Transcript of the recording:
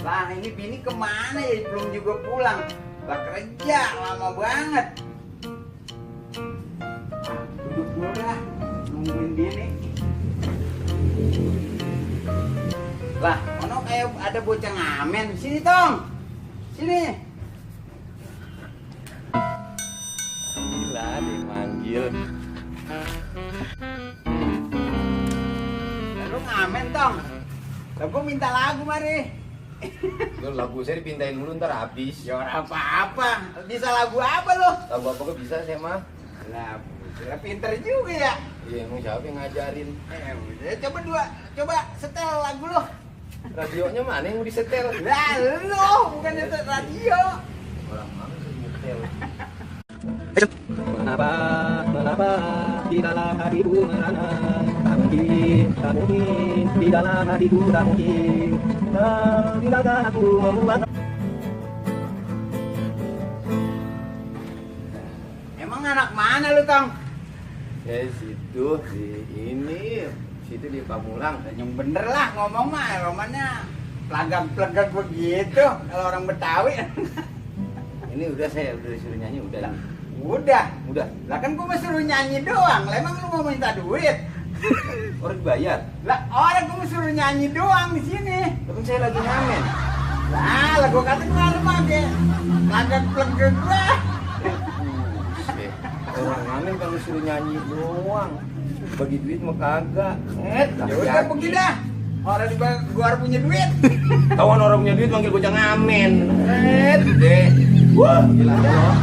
Lah ini bini kemana ya, belum juga pulang. Lah kerja lama banget. Duduk dulu dah, nungguin bini. Lah, ono kayak ada bocah ngamen. Sini Tong, sini. Gila dimanggil. Lu ngamen Tong. Lah gua minta lagu mari. Lu lagu saya dipintain dulu ntar habis. Ya ora apa-apa. Bisa lagu apa lo? Lagu apa kok bisa saya mah? Lah, pinter juga ya. Iya emang siapa yang ngajarin? Udah, coba setel lagu lo. Radionya mana yang mau disetel? Lah lo, bukan setel radio. Orang mana sih nyetel? Mengapa di dalam hatiku merana, tak mungkin di dalam hatiku tak mungkin. Tinggalkan aku membuat. Emang anak mana lu Tong? Saya situ di ini, situ di Pamulang. Yang bener lah ngomong mah, romannya pelagak-pelagak begitu kalau orang Betawi. Ini udah saya udah disuruh nyanyi udah. Udah. Lah kan gua mah suruh nyanyi doang. Lah emang lu mau minta duit? Orang dibayar. Lah orang gua mah suruh nyanyi doang di sini. Tapi saya lagi ngamen. Lah gua kata kemarin mah ge pelagak-pelagak gua. Orang ngamen kalau suruh nyanyi doang. Bagi duit mah kagak. Ya udah pergi dah. Orang di gua punya duit. Kawan orang punya duit manggil bocah ngamen. Deh. Wah, gila loh.